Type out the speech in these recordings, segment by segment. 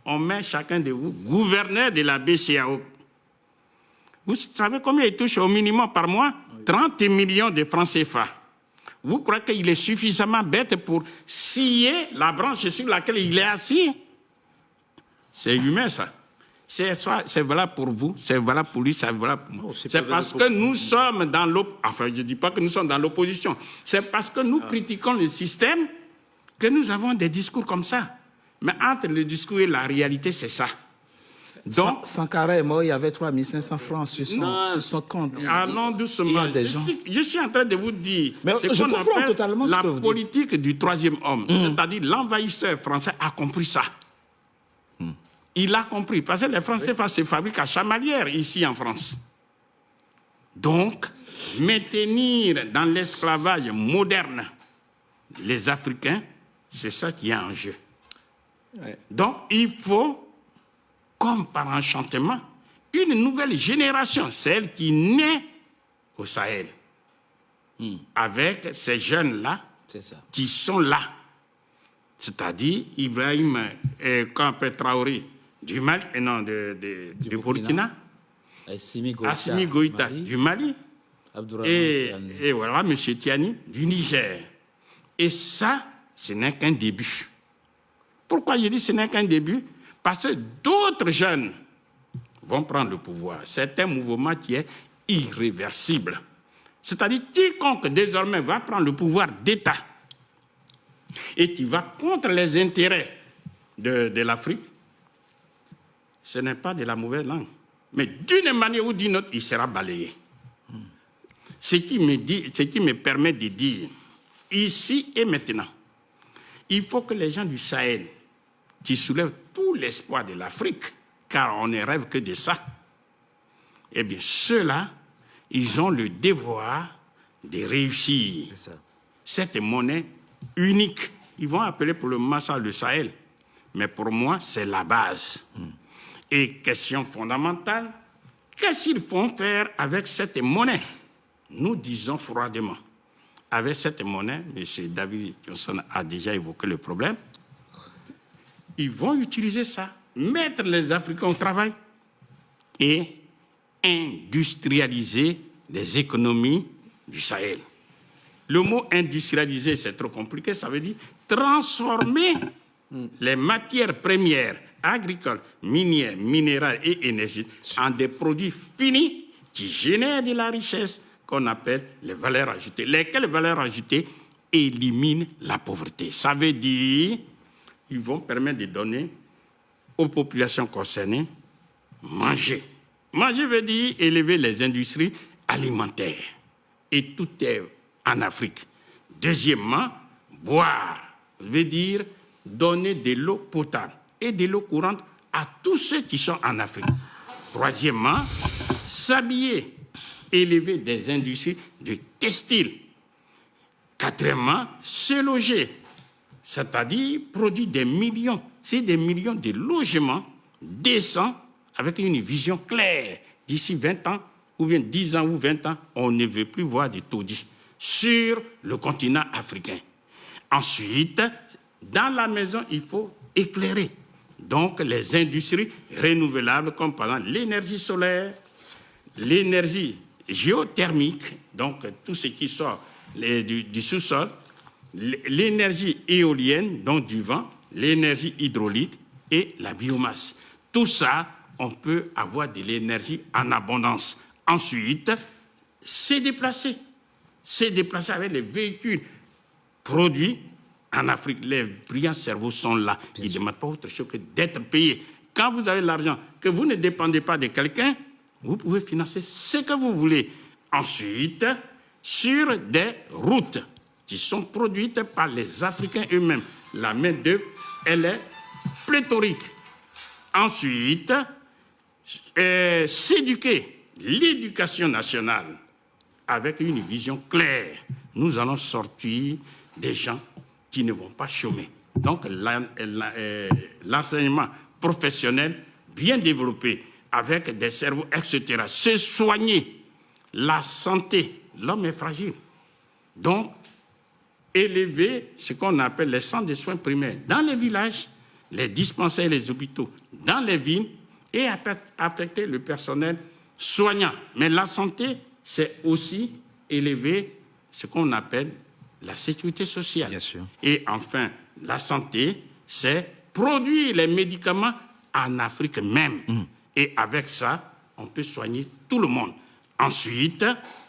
On met chacun de vous gouverneur de la BCEAO. Vous savez combien il touche au minimum par mois? 30 millions de francs CFA. Vous croyez qu'il est suffisamment bête pour scier la branche sur laquelle il est assis? C'est humain, ça. C'est valable pour vous, c'est valable pour lui, c'est valable pour moi. C'est parce que nous sommes dans l'opposition. Enfin, je ne dis pas que nous sommes dans l'opposition. C'est parce que nous critiquons le système que nous avons des discours comme ça. Mais entre le discours et la réalité, c'est ça. Donc, Sankara est mort, il y avait 3500 francs sur son compte. Allons doucement. Je suis en train de vous dire ce qu'on appelle la politique du troisième homme. C'est-à-dire l'envahisseur français a compris ça. Il a compris, parce que les Français se fabriquent à Chamalières, ici en France. Donc, maintenir dans l'esclavage moderne les Africains, c'est ça qui est en jeu. Ouais. Donc, il faut, comme par enchantement, une nouvelle génération, celle qui naît au Sahel, avec ces jeunes-là qui sont là. C'est-à-dire Ibrahim Traoré du Mali, du Burkina, Assimi Goïta du Mali, et voilà, M. Tiani du Niger. Et ça, ce n'est qu'un début. Pourquoi je dis ce n'est qu'un début? Parce que d'autres jeunes vont prendre le pouvoir. C'est un mouvement qui est irréversible. C'est-à-dire quiconque désormais va prendre le pouvoir d'État et qui va contre les intérêts de l'Afrique, ce n'est pas de la mauvaise langue. Mais d'une manière ou d'une autre, il sera balayé. Ce qui me permet de dire, ici et maintenant, il faut que les gens du Sahel, qui soulèvent tout l'espoir de l'Afrique, car on ne rêve que de ça, eh bien, ceux-là, ils ont le devoir de réussir cette monnaie unique. Ils vont appeler pour le moment ça le Sahel. Mais pour moi, c'est la base. Et question fondamentale, qu'est-ce qu'ils vont faire avec cette monnaie? Nous disons froidement, avec cette monnaie, M. David Johnson a déjà évoqué le problème, ils vont utiliser ça, mettre les Africains au travail et industrialiser les économies du Sahel. Le mot industrialiser, c'est trop compliqué, ça veut dire transformer les matières premières agricoles, minières, minérales et énergétiques en des produits finis qui génèrent de la richesse qu'on appelle les valeurs ajoutées. Lesquelles valeurs ajoutées éliminent la pauvreté. Ça veut dire qu'ils vont permettre de donner aux populations concernées manger. Manger veut dire élever les industries alimentaires. Et tout est en Afrique. Deuxièmement, boire veut dire donner de l'eau potable et de l'eau courante à tous ceux qui sont en Afrique. Troisièmement, s'habiller, élever des industries de textile. Quatrièmement, se loger, c'est-à-dire produire des millions, de logements décents avec une vision claire. D'ici 20 ans, ou bien 10 ans ou 20 ans, on ne veut plus voir de taudis sur le continent africain. Ensuite, dans la maison, il faut éclairer. Donc, les industries renouvelables, comme par exemple l'énergie solaire, l'énergie géothermique, donc tout ce qui sort du sous-sol, l'énergie éolienne, donc du vent, l'énergie hydraulique et la biomasse. Tout ça, on peut avoir de l'énergie en abondance. Ensuite, c'est déplacer avec les véhicules produits en Afrique. Les brillants cerveaux sont là. Ils ne demandent pas autre chose que d'être payés. Quand vous avez l'argent, que vous ne dépendez pas de quelqu'un, vous pouvez financer ce que vous voulez. Ensuite, sur des routes qui sont produites par les Africains eux-mêmes. La main-d'œuvre, elle est pléthorique. Ensuite, s'éduquer, l'éducation nationale, avec une vision claire. Nous allons sortir des gens qui ne vont pas chômer. Donc, l'enseignement professionnel bien développé, avec des cerveaux, etc. Se soigner, la santé, l'homme est fragile. Donc, élever ce qu'on appelle les centres de soins primaires dans les villages, les dispensaires et les hôpitaux dans les villes et affecter le personnel soignant. Mais la santé, c'est aussi élever ce qu'on appelle la sécurité sociale. Bien sûr. Et enfin, la santé, c'est produire les médicaments en Afrique même. Et avec ça, on peut soigner tout le monde. Ensuite,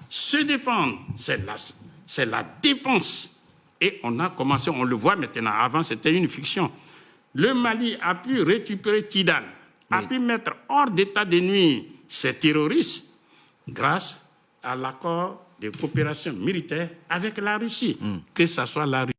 se défendre, c'est la défense. Et on a commencé, on le voit maintenant, avant c'était une fiction. Le Mali a pu récupérer Kidal, a pu mettre hors d'état de nuire ces terroristes grâce à l'accord de coopération militaire avec la Russie. Que ce soit la Russie